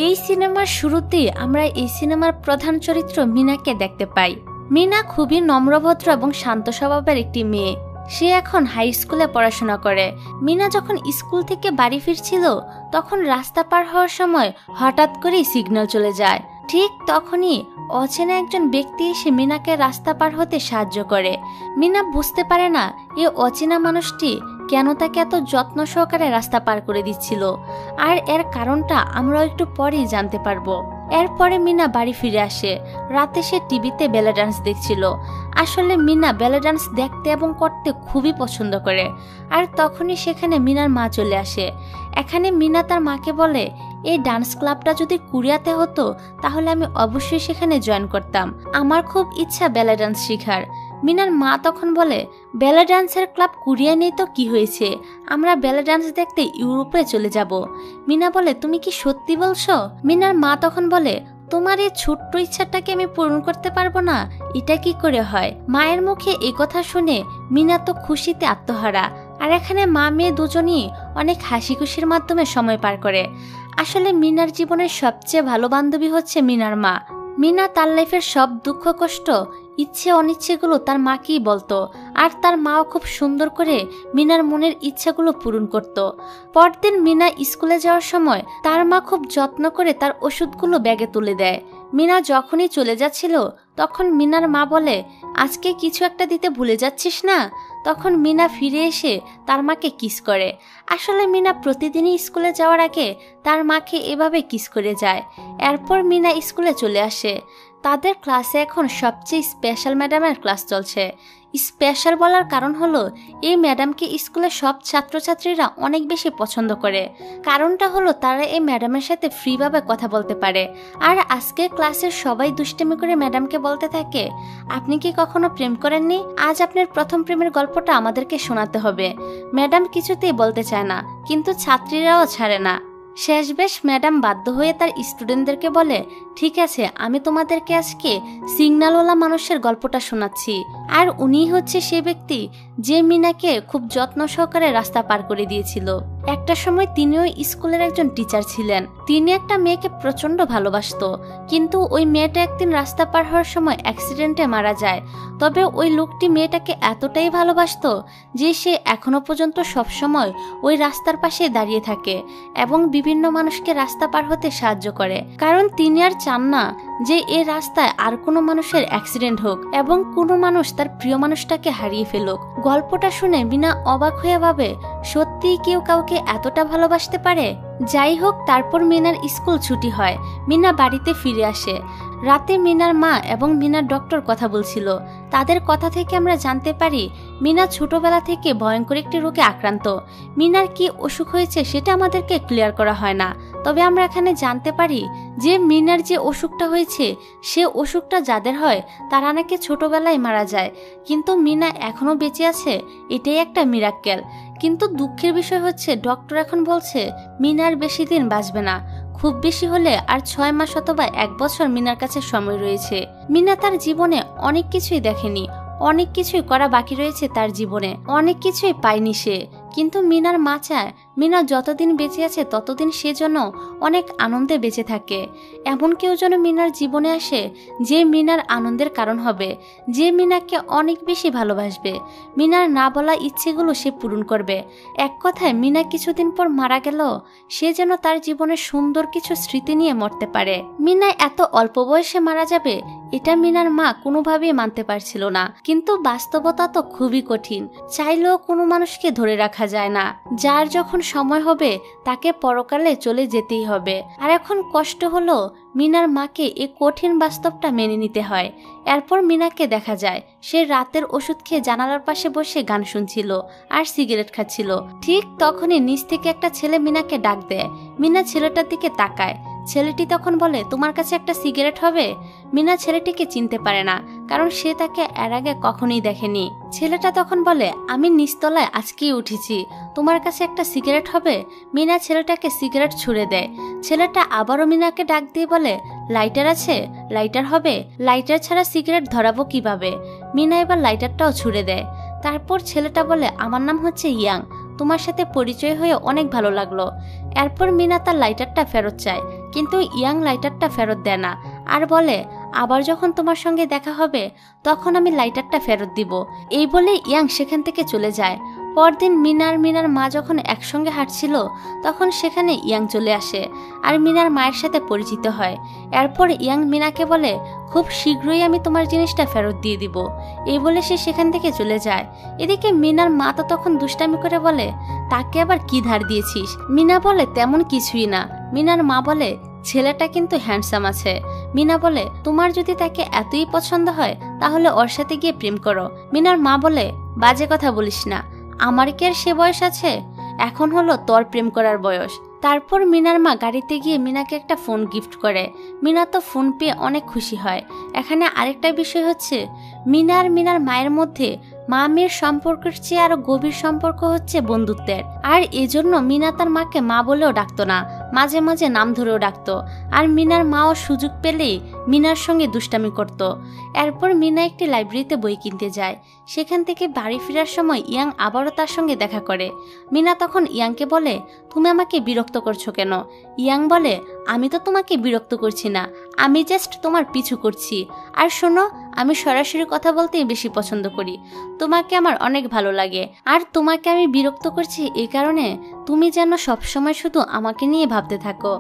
এই সিনেমার শুরুতে আমরা এই সিনেমার প্রধান চরিত্র মিনাকে দেখতে পাই। মিনা খুবই নম্রভদ্র এবং শান্ত স্বভাবের একটি মেয়ে। সে এখন হাই স্কুলে পড়াশোনা করে। মিনা যখন স্কুল থেকে বাড়ি ফিরছিল তখন রাস্তা পার হওয়ার সময় হঠাৎ করেই সিগন্যাল চলে যায়। ঠিক তখনই অচেনা একজন ব্যক্তি এসে মিনাকে রাস্তা পার হতে সাহায্য করে। মিনা বুঝতে পারে না এই অচেনা মানুষটি কেন তাকে এত যত্ন সহকারে রাস্তা পার করে দিচ্ছিল, আর এর কারণটা আমরা একটু পরেই জানতে পারবো। এরপরে মিনা বাড়ি ফিরে আসে। রাতে সে টিভিতে বেলে ডান্স দেখছিল। আসলে মিনা বেলে ডান্স দেখতে এবং করতে খুবই পছন্দ করে। আর তখনই সেখানে মিনার মা চলে আসে। এখানে মিনা তার মাকে বলে, এই ডান্স ক্লাবটা যদি কোরিয়াতে হতো তাহলে আমি অবশ্যই সেখানে জয়েন করতাম। আমার খুব ইচ্ছা বেলে ডান্স শেখার। মিনার মা তখন বলে, বেলে ডান্সের ক্লাব কোরিয়া নেই তো কি হয়েছে, আমরা বেলে ডান্স দেখতে ইউরোপে চলে যাব। মিনা বলে, তুমি কি সত্যি বলছো? মিনার মা তখন বলে, তোমার এই ছোট্ট ইচ্ছাটাকে আমি পূরণ করতে পারবো না, এটা কি করে হয়? মায়ের মুখে এই কথা শুনে মিনা তো খুশিতে আত্মহারা। আর এখানে মা মেয়ে দুজনই অনেক হাসি খুশির মাধ্যমে সময় পার করে। আসলে মিনার জীবনের সবচেয়ে ভালো বান্ধবী হচ্ছে মিনার মা। মিনা তার লাইফের সব দুঃখ কষ্ট, ইচ্ছে অনিচ্ছেগুলো তার মাকেই বলতো, আর তার মাও খুব সুন্দর করে মিনার মনের ইচ্ছাগুলো পূরণ করত। পরদিন মিনা স্কুলে যাওয়ার সময় তার মা খুব যত্ন করে তার ওষুধগুলো ব্যাগে তুলে দেয়। মিনা যখনই চলে যাচ্ছিল তখন মিনার মা বলে, আজকে কিছু একটা দিতে ভুলে যাচ্ছিস না? তখন মিনা ফিরে এসে তার মাকে কিস করে। আসলে মিনা প্রতিদিনই স্কুলে যাওয়ার আগে তার মাকে এভাবে কিস করে যায়। এরপর মিনা স্কুলে চলে আসে। তাদের ক্লাসে এখন সবচেয়ে স্পেশাল ম্যাডামের ক্লাস চলছে। স্পেশাল বলার কারণ হলো এই ম্যাডামকে স্কুলের সব ছাত্রছাত্রীরা অনেক বেশি পছন্দ করে। কারণটা হলো তারা এই ম্যাডামের সাথে ফ্রিভাবে কথা বলতে পারে। আর আজকে ক্লাসের সবাই দুষ্টামি করে ম্যাডামকে বলতে থাকে, আপনি কি কখনো প্রেম করেননি? আজ আপনার প্রথম প্রেমের গল্পটা আমাদেরকে শোনাতে হবে। ম্যাডাম কিছুতেই বলতে চায় না, কিন্তু ছাত্রীরাও ছাড়ে না। শেষবেশ ম্যাডাম বাধ্য হয়ে তার স্টুডেন্টদেরকে বলে, ঠিক আছে, আমি তোমাদেরকে আজকে সিগন্যালওয়ালা মানুষের গল্পটা শোনাচ্ছি। আর উনিই হচ্ছে সে ব্যক্তি যে মিনাকে খুব যত্ন সহকারে রাস্তা পার করে দিয়েছিল। একটা সময় তিনিও স্কুলের একজন টিচার ছিলেন। তিনি একটা মেয়েকে প্রচন্ড ভালোবাসতো, কিন্তু ওই মেয়েটা একদিন রাস্তা পার হওয়ার সময় অ্যাক্সিডেন্টে মারা যায়। তবে ওই লোকটি মেয়েটাকে এতটাই ভালোবাসতো যে সে এখনো পর্যন্ত সব সময় ওই রাস্তার পাশে দাঁড়িয়ে থাকে এবং বিভিন্ন মানুষকে রাস্তা পার হতে সাহায্য করে। কারণ তিনি আর চান না যে এই রাস্তায় আর কোনো মানুষের অ্যাক্সিডেন্ট হোক এবং কোনো মানুষ তার প্রিয় মানুষটাকে হারিয়ে ফেলুক। গল্পটা শুনে মিনা অবাক হয়ে ভাবে, সত্যিই কেউ কাউকে এতটা ভালোবাসতে পারে? যাই হোক, তারপর মিনার স্কুল ছুটি হয়। মিনা বাড়িতে ফিরে আসে। রাতে মিনার মা এবং মিনার ডক্টর কথা বলছিল। তাদের কথা থেকে আমরা জানতে পারি মিনা ছোটবেলা থেকে ভয়ঙ্কর একটি রোগে আক্রান্ত। মিনার কি অসুখ হয়েছে সেটা আমাদেরকে ক্লিয়ার করা হয় না, তবে আমরা এখানে জানতে পারি যে মিনার যে অসুখটা হয়েছে সে অসুখটা যাদের হয় তারা নাকি ছোটবেলায় মারা যায়, কিন্তু মিনা এখনো বেঁচে আছে। এটাই একটা মিরাক্কেল। কিন্তু দুঃখের বিষয় হচ্ছে ডক্টর এখন বলছে মিনার বেশি দিন বাঁচবে না, খুব বেশি হলে আর 6 মাস অথবা 1 বছর মিনার কাছে সময় রয়েছে। মিনা তার জীবনে অনেক কিছুই দেখেনি, অনেক কিছুই করা বাকি রয়েছে তার জীবনে, অনেক কিছুই পায়নি সে। কিন্তু মিনার মা চায় মিনা যতদিন বেঁচে আছে ততদিন সে যেন অনেক আনন্দে বেঁচে থাকে। এমন কেউ যেন মিনার জীবনে আসে যে মিনার আনন্দের কারণ হবে, যে মিনাকে অনেক বেশি ভালোবাসবে। মিনার না বলা ইচ্ছেগুলো সে পূরণ করবে। এক কথায় মিনা কিছুদিন পর মারা গেল সে যেন তার জীবনের সুন্দর কিছু স্মৃতি নিয়ে মরতে পারে। মিনা এত অল্প বয়সে মারা যাবে এটা মিনার মা কোনোভাবেই মানতে পারছিল না, কিন্তু বাস্তবতা তো খুবই কঠিন। চাইলেও কোনো মানুষকে ধরে রাখা যায় না। যার যখন সময় হবে তাকে পরকালে চলে যেতেই হবে। আর এখন কষ্ট হলো মিনার মাকে এই কঠিন বাস্তবটা মেনে নিতে হয়। এরপর মিনাকে দেখা যায় সে রাতের ওষুধ খেয়ে জানালার পাশে বসে গান শুনছিল আর সিগারেট খাচ্ছিল। ঠিক তখনই নিচ থেকে একটা ছেলে মিনাকে ডাক দেয়। মিনা ছেলেটার দিকে তাকায়। ছেলেটি তখন বলে, তোমার কাছে একটা সিগারেট হবে? মিনা ছেলেটিকে চিনতে পারে না, কারণ সে তাকে এর আগে কখনোই দেখেনি। ছেলেটা তখন বলে, আমি নিচতলায় আজকেই উঠেছি, তোমার কাছে একটা সিগারেট হবে? মিনা ছেলেটাকে সিগারেট ছুঁড়ে দেয়। ছেলেটা আবারও মিনাকে ডাক দিয়ে বলে, লাইটার আছে? লাইটার হবে? লাইটার ছাড়া সিগারেট ধরাবো কিভাবে? মিনা এবার লাইটারটাও ছুঁড়ে দেয়। তারপর ছেলেটা বলে, আমার নাম হচ্ছে ইয়াং, তোমার সাথে পরিচয় হয়ে অনেক ভালো লাগলো। এরপর মিনা তার লাইটারটা ফেরত চায়। কিন্তু ইয়াং লাইটারটা ফেরত দেয় না আর বলে আবার যখন তোমার সঙ্গে দেখা হবে তখন আমি লাইটারটা ফেরত দিব। এই বলে ইয়াং সেখান থেকে চলে যায়। পরদিন মিনার মা যখন একসঙ্গে হাঁটছিল তখন সেখানে ইয়াং চলে আসে আর মিনার মায়ের সাথে পরিচিত হয়। এরপর ইয়াং মিনাকে বলে খুব শীঘ্রই আমি তোমার জিনিসটা ফেরত দিয়ে দিব। এই বলে সে সেখান থেকে চলে যায়। এদিকে মিনার মা তো তখন দুষ্টামি করে বলে তাকে আবার কি ধার দিয়েছিস? মিনা বলে তেমন কিছুই না। মিনার মা বলে ছেলেটা কিন্তু হ্যান্ডসাম আছে। মিনা বলে তোমার যদি তাকে এতই পছন্দ হয় তাহলে ওর সাথে গিয়ে প্রেম করো। মিনার মা বলে বাজে কথা বলিস না, আমার কি আর সে বয়স আছে? এখন হলো তোর প্রেম করার বয়স। তারপর মিনার মা গাড়িতে গিয়ে মিনাকে একটা ফোন গিফট করে। মিনা তো ফোন পেয়ে অনেক খুশি হয়। এখানে আরেকটা বিষয় হচ্ছে মিনার মায়ের মধ্যে মা মেয়ের সম্পর্কের চেয়ে আরো গভীর সম্পর্ক হচ্ছে বন্ধুত্বের। আর এজন্য মিনা তার মাকে মা বলেও ডাকতো না, মাঝে মাঝে নাম ধরেও ডাকতো। আর মিনার মাও সুযোগ পেলেই মিনার সঙ্গে দুষ্টামি করত। এরপর মিনা একটি লাইব্রেরিতে বই কিনতে যায়। সেখান থেকে বাড়ি ফেরার সময় ইয়াং আবারও তার সঙ্গে দেখা করে। মিনা তখন ইয়াংকে বলে তুমি আমাকে বিরক্ত করছো কেন? ইয়াং বলে আমি তো তোমাকে বিরক্ত করছি না, আমি জাস্ট তোমার পিছু করছি। আর শোনো, আমি সরাসরি কথা বলতেই বেশি পছন্দ করি। তোমাকে আমার অনেক ভালো লাগে। আর তোমাকে আমি বিরক্ত করছি এই কারণে তুমি যেন সবসময় শুধু আমাকে নিয়ে ভাবতে থাকো।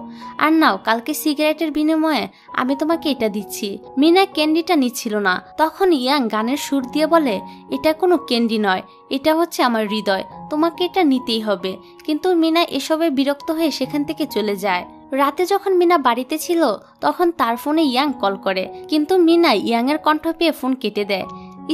আর নাও, কালকে সিগারেটের বিনিময়ে আমি তোমাকে এটা দিচ্ছি। মিনা ক্যান্ডিটা নিচ্ছিল না। তখন ইয়াং গানের সুর দিয়ে বলে এটা কোনো ক্যান্ডি নয়, এটা হচ্ছে আমার হৃদয়, তোমাকে এটা নিতেই হবে। কিন্তু মিনা এসবে বিরক্ত হয়ে সেখান থেকে চলে যায়। রাতে যখন মিনা বাড়িতে ছিল তখন তার ফোনে ইয়াং কল করে, কিন্তু মিনা ইয়াং এর কণ্ঠ পেয়ে ফোন কেটে দেয়।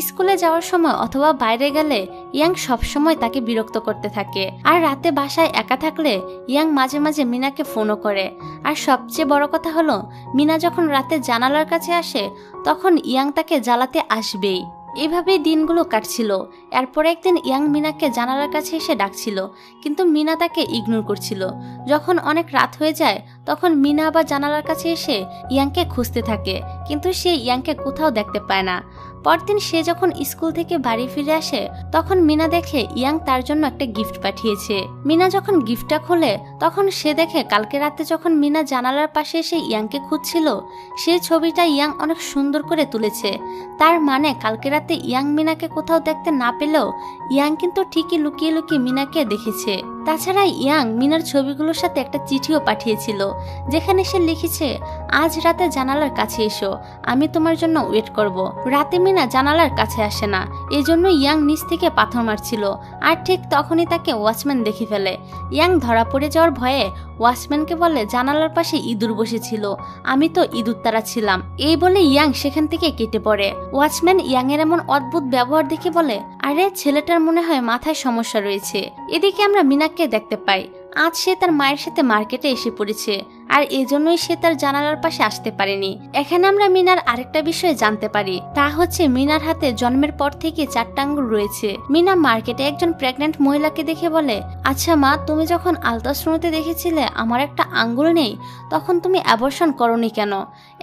স্কুলে যাওয়ার সময় অথবা বাইরে গেলে ইয়াং সবসময় তাকে বিরক্ত করতে থাকে। আর রাতে বাসায় একা থাকলে ইয়াং মাঝে মাঝে মিনাকে ফোনও করে। আর সবচেয়ে বড় কথা হলো মিনা যখন রাতে জানালার কাছে আসে তখন ইয়াং তাকে জ্বালাতে আসবেই। এভাবেই দিনগুলো কাটছিল। এরপর একদিন ইয়াং মিনাকে জানালার কাছে এসে ডাকছিল, কিন্তু মিনা তাকে ইগনোর করছিল। যখন অনেক রাত হয়ে যায় তখন মিনা আবার জানালার কাছে এসে ইয়াংকে খুঁজতে থাকে, কিন্তু সে ইয়াংকে কোথাও দেখতে পায় না। পরদিন সে যখন স্কুল থেকে বাড়ি ফিরে আসে তখন মিনা দেখে ইয়াং তার জন্য একটা গিফট পাঠিয়েছে। মিনা যখন গিফটটা খোলে তখন সে দেখে কালকে রাতে যখন মিনা জানালার পাশে এসে ইয়াংকে খুঁজছিল সেই ছবিটা ইয়াং অনেক সুন্দর করে তুলেছে। তার মানে কালকে রাতে ইয়াং মিনাকে কোথাও দেখতে না পেলেও ইয়াং কিন্তু ঠিকই লুকিয়ে লুকিয়ে মিনাকে দেখেছে। তাছাড়া ইয়াং মিনার ছবিগুলোর সাথে একটা চিঠিও পাঠিয়েছিল যেখানে সে লিখেছে আজ রাতে জানালার কাছে এসো, আমি তোমার জন্য ওয়েট করব। রাতে মিনা জানালার কাছে আসে না, এজন্য ইয়াং নিচ থেকে পাথর মারছিল। আর ঠিক তখনই তাকে ওয়াচম্যান দেখে ফেলে। ইয়াং ধরা পড়ে যাওয়ার ভয়ে ওয়াচম্যানকে বলে জানালার পাশে ইঁদুর বসেছিল, আমি তো ইঁদুর তারা ছিলাম। এই বলে ইয়াং সেখান থেকে কেটে পড়ে। ওয়াচম্যান ইয়াং এর এমন অদ্ভুত ব্যবহার দেখে বলে আরে ছেলেটার মনে হয় মাথায় সমস্যা রয়েছে। এদিকে আমরা মিনাকে দেখতে পাই আজ সে তার মায়ের সাথে মার্কেটে এসে পড়েছে আর এজন্যই সে তার জানালার পাশে আসতে পারেনি। এখানে আমরা মিনার আরেকটা বিষয় জানতে পারি, তা হচ্ছে মিনার হাতে জন্মের পর থেকে 4টা আঙ্গুল রয়েছে। মিনা মার্কেটে একজন প্রেগন্যান্ট মহিলাকে দেখে বলে আচ্ছা মা, তুমি যখন আলট্রাসাউন্ডে দেখেছিলে আমার একটা আঙ্গুল নেই তখন তুমি অ্যাবর্শন করনি কেন?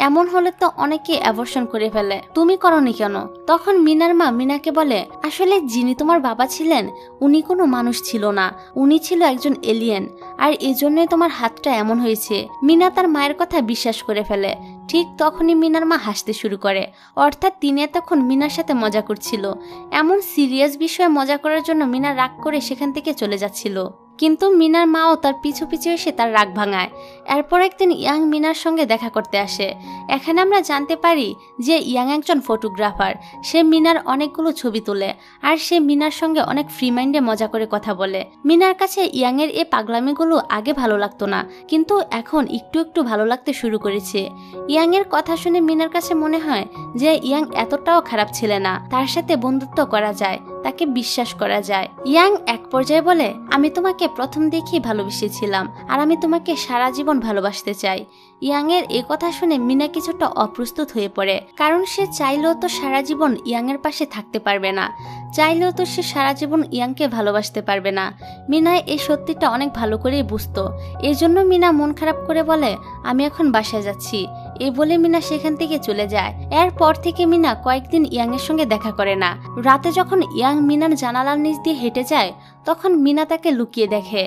এমন হলে তো অনেকে অ্যাবর্শন করে ফেলে, তুমি করনি কেন? তখন মিনার মা মিনাকে বলে আসলে যিনি তোমার বাবা ছিলেন উনি কোনো মানুষ ছিল না, উনি ছিল একজন এলিয়েন, আর এজন্যই তোমার হাতটা এমন হয়েছে। মিনা তার মায়ের কথা বিশ্বাস করে ফেলে। ঠিক তখনই মিনার মা হাসতে শুরু করে, অর্থাৎ তিনি তখন মিনার সাথে মজা করছিল। এমন সিরিয়াস বিষয়ে মজা করার জন্য মিনা রাগ করে সেখান থেকে চলে যাচ্ছিল, কিন্তু মিনার মাও তার পিছু পিছু এসে তার রাগ ভাঙায়। এরপর একদিন ইয়াং মিনার সঙ্গে দেখা করতে আসে। এখানে আমরা জানতে পারি যে ইয়াং একজন ফটোগ্রাফার। সে মিনার অনেকগুলো ছবি তোলে আর সে মিনার সঙ্গে অনেক ফ্রি মাইন্ডে মজা করে কথা বলে। মিনার কাছে ইয়াং এর এই পাগলামিগুলো আগে ভালো লাগতো না, কিন্তু এখন একটু একটু ভালো লাগতে শুরু করেছে। ইয়াং এর কথা শুনে মিনার কাছে মনে হয় যে ইয়াং এতটাও খারাপ ছেলে না, তার সাথে বন্ধুত্ব করা যায়, তাকে বিশ্বাস করা যায়। ইয়াং এক পর্যায়ে বলে আমি তোমাকে প্রথম দেখেই ভালোবেসেছিলাম আর আমি তোমাকে সারা জীবন ভালোবাসতে চাই। ইয়াং এর এই কথা শুনে মিনা কিছুটা অপ্রস্তুত হয়ে পড়ে, কারণ সে চাইলেও তো সারা জীবন ইয়াং এর পাশে থাকতে পারবে না, চাইলেও তো সে সারা জীবন ইয়াংকে ভালোবাসতে পারবে না। মিনা এই সত্যিটা অনেক ভালো করেই বুঝতো, এজন্য মিনা মন খারাপ করে বলে আমি এখন বাসায় যাচ্ছি। এই বলে মিনা সেখান থেকে চলে যায়। এরপর থেকে মিনা কয়েকদিন ইয়াং এর সঙ্গে দেখা করে না। রাতে যখন ইয়াং মিনার জানালার নিচ দিয়ে হেঁটে যায় তখন মিনা তাকে লুকিয়ে দেখে।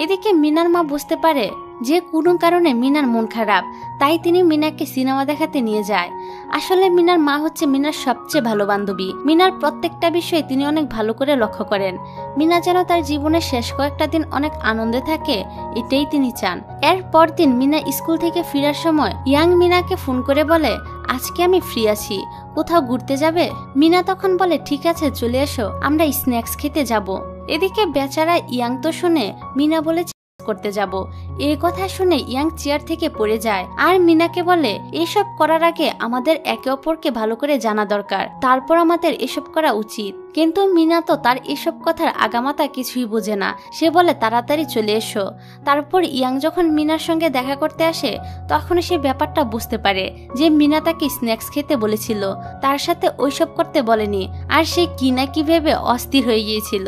এদিকে মিনার মা বুঝতে পারে যে কোনো কারণে মিনার মন খারাপ, তাই তিনি মিনাকে সিনেমা দেখাতে নিয়ে যায়। আসলে মিনার মা হচ্ছে মিনার সবচেয়ে ভালো বান্ধবী। মিনার প্রত্যেকটা বিষয়ে তিনি অনেক ভালো করে লক্ষ্য করেন। মিনা যেন তার জীবনের শেষ কয়েকটা দিন অনেক আনন্দে থাকে, এটাই তিনি চান। এর পরদিন মিনা স্কুল থেকে ফেরার সময় ইয়াং মিনাকে ফোন করে বলে, আজকে আমি ফ্রি আছি, কোথাও ঘুরতে যাবে? মিনা তখন বলে, ঠিক আছে চলে এসো, আমরা স্ন্যাক্স খেতে যাব। এদিকে বেচারা ইয়াং তো শুনে মিনা বলে করতে যাব। এই কথা শুনে ইয়াং চেয়ার থেকে পড়ে যায় আর মিনাকে বলে, এসব করার আগে আমাদের একে অপরকে ভালো করে জানা দরকার, তারপর আমাদের এসব করা উচিত। কিন্তু মিনা তো তার এসব কথার আগামাতা কিছুই বোঝে না। সে বলে, তাড়াতাড়ি চলে এসো। তারপর ইয়াং যখন মিনার সঙ্গে দেখা করতে আসে তখন সে ব্যাপারটা বুঝতে পারে যে মিনা তাকে স্ন্যাক্স খেতে বলেছিল, তার সাথে ওইসব করতে বলেনি। আর সে কি না কি ভেবে অস্থির হয়ে গিয়েছিল।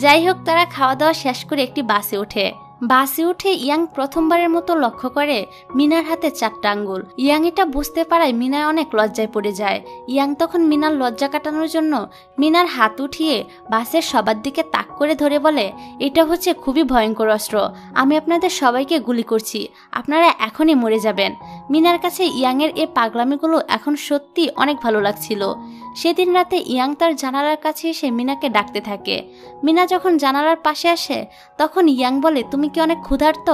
যাই হোক, তারা খাওয়া দাওয়া শেষ করে একটি বাসে ওঠে। বাসে উঠে ইয়াং প্রথমবারের মতো লক্ষ্য করে মিনার হাতে 4টা আঙ্গুল। ইয়াং এটা বুঝতে পারায় মিনায় অনেক লজ্জায় পড়ে যায়। ইয়াং তখন মিনার লজ্জা কাটানোর জন্য মিনার হাত উঠিয়ে বাসের সবার দিকে তাক করে ধরে বলে, এটা হচ্ছে খুবই ভয়ঙ্কর অস্ত্র, আমি আপনাদের সবাইকে গুলি করছি, আপনারা এখনই মরে যাবেন। মিনার কাছে ইয়াংয়ের এই পাগলামিগুলো এখন সত্যি অনেক ভালো লাগছিল। সেদিন রাতে ইয়াং তার জানালার কাছে এসে মিনাকে ডাকতে থাকে। মিনা যখন জানালার পাশে আসে তখন ইয়াং বলে, তুমি কি অনেক ক্ষুধার্ত?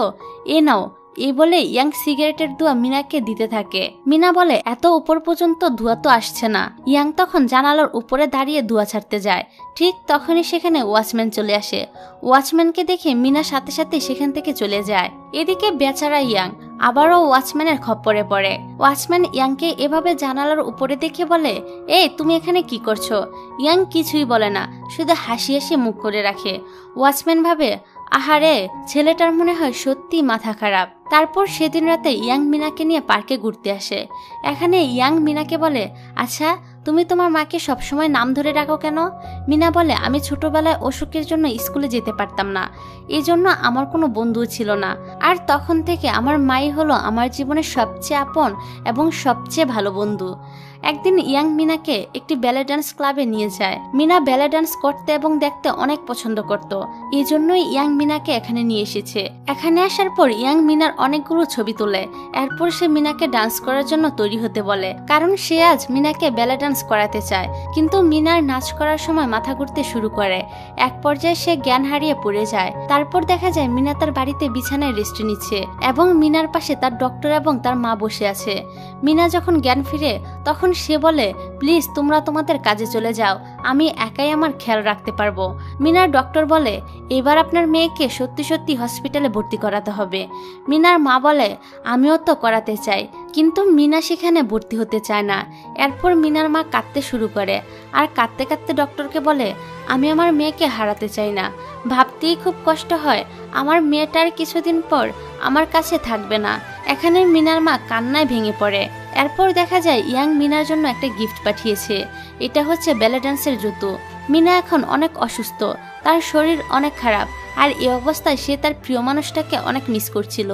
এ নাও। এই বলে ইয়াং সিগারেটের ধোঁয়া মিনাকে দিতে থাকে। মিনা বলে, এত উপর পর্যন্ত ধোঁয়া তো আসছে না। ইয়াং তখন জানালার উপরে দাঁড়িয়ে ধোঁয়া ছাড়তে যায়। ঠিক তখনই সেখানে ওয়াচম্যান চলে আসে। ওয়াচম্যানকে দেখে মিনা সাথে সাথে সেখান থেকে চলে যায়। এদিকে বেচারা ইয়াং আবারও ওয়াচম্যানের খপ্পরে পড়ে। ওয়াচম্যান ইয়াংকে এভাবে জানালার উপরে দেখে বলে, এই তুমি এখানে কি করছো? ইয়াং কিছুই বলে না, শুধু হাসি হাসি মুখ করে রাখে। ওয়াচম্যান ভাবে, আহারে, ছেলেটার মনে হয় সত্যি মাথা খারাপ। তারপর সেদিন রাতে ইয়াং মিনাকে নিয়ে পার্কে ঘুরতে আসে। এখানে ইয়াং মিনাকে বলে, আচ্ছা তুমি তোমার মাকে সবসময় নাম ধরে ডাকো কেন? মিনা বলে, আমি ছোটবেলায় অসুখের জন্য স্কুলে যেতে পারতাম না, এই জন্য আমার কোনো বন্ধু ছিল না। আর তখন থেকে আমার মাই হলো আমার জীবনের সবচেয়ে আপন এবং সবচেয়ে ভালো বন্ধু। একদিন ইয়াং মিনাকে একটি ব্যালে ডান্স ক্লাবে নিয়ে যায়। মিনা ব্যালে ডান্স করতে এবং দেখতে অনেক পছন্দ করত, এই জন্যই ইয়াং মিনাকে এখানে নিয়ে এসেছে। এখানে আসার পর ইয়াং মিনার অনেকগুলো ছবি তোলে। এরপর সে মিনাকে ডান্স করার জন্য তৈরি হতে বলে, কারণ সে আজ মিনাকে ব্যালে ডান্স করাতে চায়। কিন্তু মিনার নাচ করার সময় মাথা ঘুরতে শুরু করে। এক পর্যায়ে সে জ্ঞান হারিয়ে পড়ে যায়। তারপর দেখা যায় মিনা তার বাড়িতে বিছানায় রেস্ট নিচ্ছে এবং মিনার পাশে তার ডক্টর এবং তার মা বসে আছে। মিনা যখন জ্ঞান ফিরে তখন সে বলে, প্লিজ তোমরা তোমাদের কাজে চলে যাও, আমি একাই আমার খেয়াল রাখতে পারবো। মিনার ডক্টর বলে, এবার আপনার মেয়েকে সত্যি সত্যি হসপিটালে ভর্তি করাতে হবে। মিনার মা বলে, আমিও তো করাতে চাই, কিন্তু মিনা সেখানে ভর্তি হতে চায় না। এরপর মিনার মা কাঁদতে শুরু করে আর কাঁদতে কাঁদতে ডক্টরকে বলে, আমি আমার মেয়েকে হারাতে চাই না, ভাবতেই খুব কষ্ট হয় আমার মেয়েটার কিছুদিন পর আমার কাছে থাকবে না। এখানে মিনার মা কান্নায় ভেঙে পড়ে। এরপর দেখা যায় ইয়াং মিনার জন্য একটা গিফট পাঠিয়েছে। এটা হচ্ছে ব্যালে ডান্সের জুতো। মিনা এখন অনেক অসুস্থ, তার শরীর অনেক খারাপ, আর এই অবস্থায় সে তার প্রিয় মানুষটাকে অনেক মিস করছিল।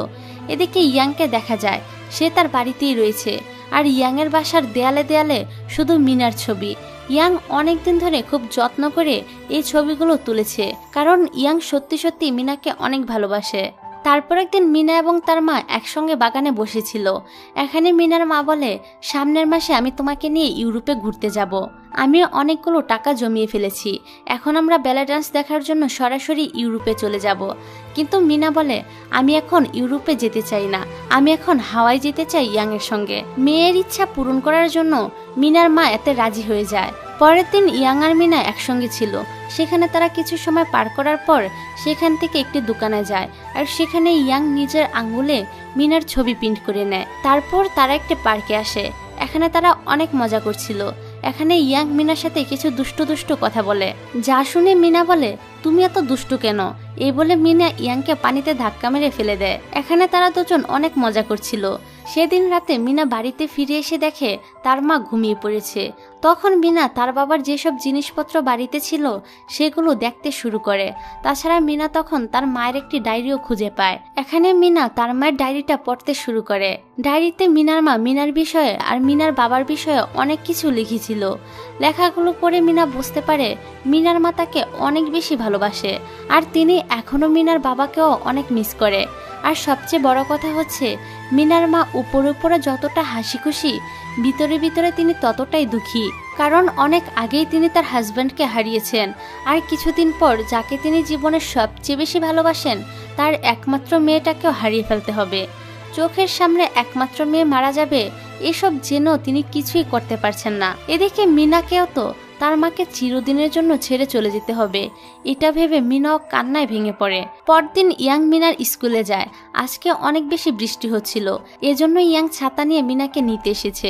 এদিকে ইয়াংকে দেখা যায় সে তার বাড়িতেই রয়েছে, আর ইয়াংয়ের বাসার দেয়ালে দেয়ালে শুধু মিনার ছবি। ইয়াং অনেকদিন ধরে খুব যত্ন করে এই ছবিগুলো তুলেছে, কারণ ইয়াং সত্যি সত্যি মিনাকে অনেক ভালোবাসে। তারপর একদিন মিনা এবং তার মা একসঙ্গে বাগানে বসেছিল। এখানে মিনার মা বলে, সামনের মাসে আমি তোমাকে নিয়ে ইউরোপে ঘুরতে যাব। আমি অনেকগুলো টাকা জমিয়ে ফেলেছি, এখন আমরা ব্যালে ডান্স দেখার জন্য সরাসরি ইউরোপে চলে যাব। কিন্তু মিনা বলে, আমি এখন ইউরোপে যেতে চাই না, আমি এখন হাওয়াই যেতে চাই ইয়াংয়ের সঙ্গে। মেয়ের ইচ্ছা পূরণ করার জন্য মিনার মা এতে রাজি হয়ে যায়। পরের দিন ইয়াং আর মিনা একসঙ্গে ছিল। সেখানে তারা কিছু সময় পার করার পর সেখান থেকে একটি দোকানে যায়, আর সেখানে ইয়াং নিজের আঙ্গুলে মিনার ছবি প্রিন্ট করে নেয়। তারপর তারা একটা পার্কে আসে। এখানে তারা অনেক মজা করছিল। এখানে ইয়াং মিনার সাথে কিছু দুষ্টু দুষ্টু কথা বলে, যা শুনে মিনা বলে, তুমি এত দুষ্টু কেন? এই বলে মিনা ইয়াংকে পানিতে ধাক্কা মেরে ফেলে দেয়। এখানে তারা দুজন অনেক মজা করছিল। সেদিন রাতে মিনা বাড়িতে ফিরে এসে দেখে তার মা ঘুমিয়ে পড়েছে। তখন মিনা তার বাবার যেসব জিনিসপত্র বাড়িতে ছিল সেগুলো দেখতে শুরু করে। তাছাড়া মিনা তখন তার মায়ের একটি ডায়েরিও খুঁজে পায়। এখানে মিনা তার মায়ের ডায়েরিটা পড়তে শুরু করে। ডায়েরিতে মিনার মা মিনার বিষয়ে আর মিনার বাবার বিষয়ে অনেক কিছু লিখেছিল। লেখাগুলো পড়ে মিনা বুঝতে পারে মিনার মা তাকে অনেক বেশি ভালোবাসে, আর তিনি এখনো মিনার বাবাকেও অনেক মিস করে। আর সবচেয়ে বড় কথা হচ্ছে মিনার মা উপরে উপরে যতটা হাসি খুশি, ভিতরে ভিতরে তিনি ততটাই দুঃখী। কারণ অনেক আগেই তিনি তার হাজব্যান্ডকে হারিয়েছেন, আর কিছুদিন পর যাকে তিনি জীবনের সবচেয়ে বেশি ভালোবাসেন তার একমাত্র মেয়েটাকেও হারিয়ে ফেলতে হবে। চোখের সামনে একমাত্র মেয়ে মারা যাবে, এসব জেনেও তিনি কিছুই করতে পারছেন না। এদিকে মিনাকেও তো তার মাকে চিরদিনের জন্য ছেড়ে চলে যেতে হবে, এটা ভেবে মিনাও কান্নায় ভেঙে পড়ে। পরদিন ইয়াং মিনার স্কুলে যায়। আজকে অনেক বেশি বৃষ্টি হচ্ছিল, এজন্য ইয়াং ছাতা নিয়ে মিনাকে নিতে এসেছে।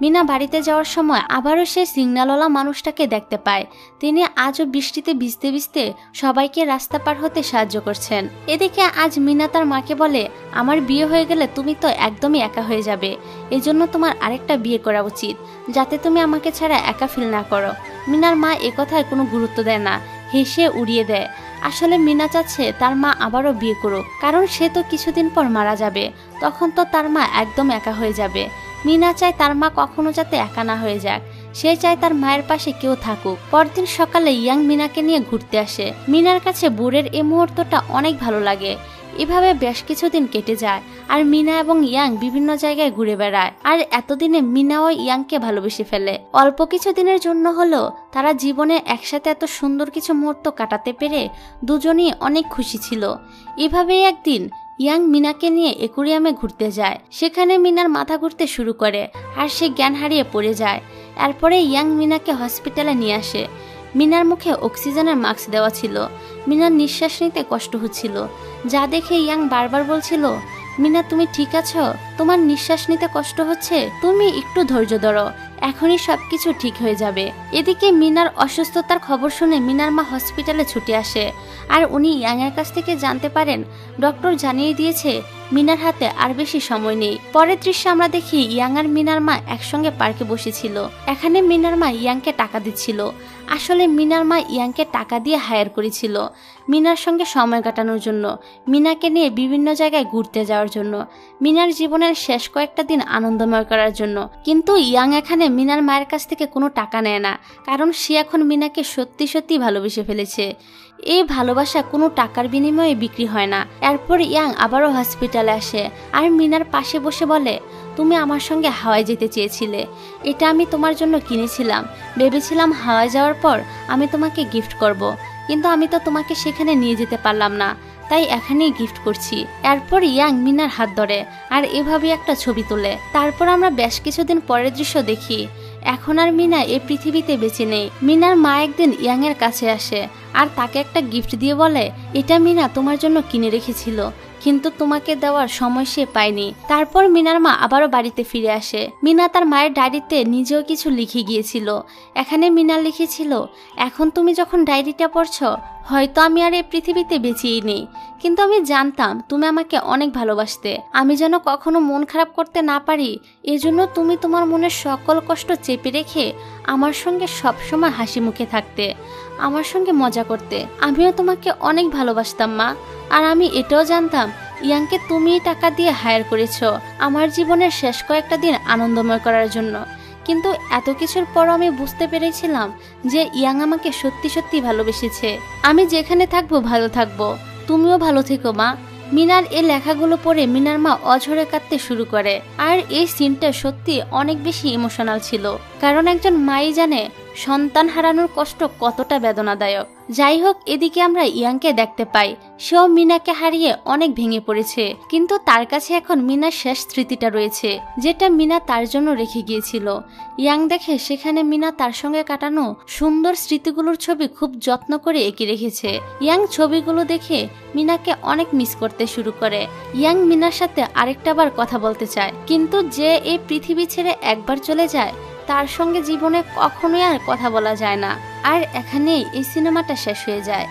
মিনা বাড়িতে যাওয়ার সময় আবারও সে সিগন্যালওয়ালা মানুষটাকে দেখতে পায়। তিনি আজও বৃষ্টিতে ভিজতে ভিজতে সবাইকে রাস্তা পার হতে সাহায্য করছেন। এদিকে আজ মিনা তার মাকে বলে, আমার বিয়ে হয়ে গেলে তুমি তো একদমই একা হয়ে যাবে, এজন্য তোমার আরেকটা বিয়ে করা উচিত, যাতে তুমি আমাকে ছাড়া একা ফিল না করো। মিনার মা একথায় কোনো গুরুত্ব দেয় না, হেসে উড়িয়ে দেয়। আসলে মিনা চাচ্ছে তার মা আবারও বিয়ে করুক, কারণ সে তো কিছুদিন পর মারা যাবে, তখন তো তার মা একদম একা হয়ে যাবে। মিনা চায় তার মা কখনো যাতে একা না হয়ে যাক, সে চায় তার মায়ের পাশে কেউ থাকুক। পরদিন সকালে ইয়াং মিনাকে নিয়ে ঘুরতে আসে। মিনার কাছে বুড়ের এই মুহূর্তটা অনেক ভালো লাগে। এভাবে বেশ কিছুদিন কেটে যায়, আর মিনা এবং ইয়াং বিভিন্ন জায়গায় ঘুরে বেড়ায়। আর এতদিনে মিনাও ইয়াংকে ভালোবেসে ফেলে। অল্প কিছু দিনের জন্য হলেও তারা জীবনে একসাথে এত সুন্দর কিছু মুহূর্ত কাটাতে পেরে দুজনেই অনেক খুশি ছিল। এভাবেই একদিন ইয়াং মিনাকে নিয়ে অ্যাকুরিয়ামে ঘুরতে যায়। সেখানে মিনার মাথা ঘুরতে শুরু করে, আর সে জ্ঞান হারিয়ে পড়ে যায়। এরপরে ইয়াং মিনাকে হসপিটালে নিয়ে আসে। মিনার মুখে অক্সিজেনের মাস্ক দেওয়া ছিল। মিনার নিঃশ্বাস নিতে কষ্ট হচ্ছিল, যা দেখে ইয়াং বারবার বলছিল, মিনা তুমি ঠিক আছো? তোমার নিঃশ্বাস নিতে কষ্ট হচ্ছে? তুমি একটু ধৈর্য ধরো, এখনই সবকিছু ঠিক হয়ে যাবে। এদিকে মিনার অসুস্থতার খবর শুনে মিনার মা হসপিটালে ছুটে আসে, আর উনি ইয়াংয়ের কাছ থেকে জানতে পারেন ডক্টর জানিয়ে দিয়েছে মিনার হাতে আর বেশি সময় নেই। পরের দৃশ্যে আমরা দেখি ইয়াং আর মিনার মা একসঙ্গে পার্কে বসেছিল। এখানে মিনার মা ইয়াংকে টাকা দিচ্ছিল। আসলে মিনার মা ইয়াংকে টাকা দিয়ে হায়ার করেছিল মিনার সঙ্গে সময় কাটানোর জন্য, মিনাকে নিয়ে বিভিন্ন জায়গায় ঘুরতে যাওয়ার জন্য, মিনার জীবনের শেষ কয়েকটা দিন আনন্দময় করার জন্য। কিন্তু ইয়াং এখানে মিনার মায়ের কাছ থেকে কোনো টাকা নেয় না, কারণ সে এখন মিনাকে সত্যি সত্যি ভালোবেসে ফেলেছে। এই ভালোবাসা কোনো টাকার বিনিময়ে বিক্রি হয় না। এরপর ইয়াং আবারও হসপিটালে আসে, আর মিনার পাশে বসে বলে, তুমি আমার সঙ্গে হাওয়ায় যেতে চেয়েছিলে, এটা আমি তোমার জন্য কিনেছিলাম। ভেবেছিলাম হাওয়ায় যাওয়ার পর আমি তোমাকে গিফট করব, কিন্তু আমি তো তোমাকে সেখানে নিয়ে যেতে পারলাম না, তাই এখানেই গিফট করছি। এরপর ইয়াং মিনার হাত ধরে আর এভাবে একটা ছবি তোলে। তারপর আমরা বেশ কিছুদিন পরের দৃশ্য দেখি। এখন আর মিনা এই পৃথিবীতে বেঁচে নেই। মিনার মা একদিন ইয়াং এর কাছে আসে আর তাকে একটা গিফট দিয়ে বলে, এটা মিনা তোমার জন্য কিনে রেখেছিল, কিন্তু তোমাকে দেওয়ার সময় সে পায়নি। তারপর মিনার মা আবারও বাড়িতে ফিরে আসে। মিনা তার মায়ের ডায়েরিতে নিজেও কিছু লিখে গিয়েছিল। এখানে মিনা লিখেছিল, এখন তুমি যখন ডায়েরিটা পড়ছো, হয়তো আমি আর এই পৃথিবীতে বেঁচেই নেই, কিন্তু আমি জানতাম তুমি আমাকে অনেক ভালোবাসতে। আমি যেন কখনো মন খারাপ করতে না পারি, এজন্য তুমি তোমার মনের সকল কষ্ট চেপে রেখে আমার সঙ্গে সবসময় হাসি মুখে থাকতে, আমার সঙ্গে মজা করতে। আমিও তোমাকে অনেক ভালোবাসতাম মা, আর আমি এটাও জানতাম ইয়াংকে তুমি টাকা দিয়ে হায়ার করেছো আমার জীবনের শেষ কয়েকটা দিন আনন্দময় করার জন্য। কিন্তু এত কিছুর পরও আমি বুঝতে পেরেছিলাম যে ইয়াং আমাকে সত্যি সত্যি ভালোবেসেছে। আমি যেখানে থাকবো ভালো থাকবো, তুমিও ভালো থেকো মা। মিনার এই লেখাগুলো পড়ে মিনার মা অঝরে কাঁদতে শুরু করে। আর এই সিনটা সত্যি অনেক বেশি ইমোশনাল ছিল, কারণ একজন মাই জানে সন্তান হারানোর কষ্ট কতটা বেদনাদায়ক। যাই হোক, এদিকে আমরা ইয়াংকে দেখতে পাই, সেও মিনাকে হারিয়ে অনেক ভেঙে পড়েছে, কিন্তু তার কাছে এখন মিনার শেষ স্মৃতিটা রয়েছে, যেটা মিনা তার জন্য রেখে গিয়েছিল। ইয়াং দেখে সেখানে মিনা তার সঙ্গে কাটানো সুন্দর স্মৃতিগুলোর ছবি খুব যত্ন করে এঁকে রেখেছে। ইয়াং ছবিগুলো দেখে মিনাকে অনেক মিস করতে শুরু করে। ইয়াং মিনার সাথে আরেকটা বার কথা বলতে চায়, কিন্তু যে এই পৃথিবী ছেড়ে একবার চলে যায় তার সঙ্গে জীবনে কখনোই আর কথা বলা যায় না। আর এখানেই এই সিনেমাটা শেষ হয়ে যায়।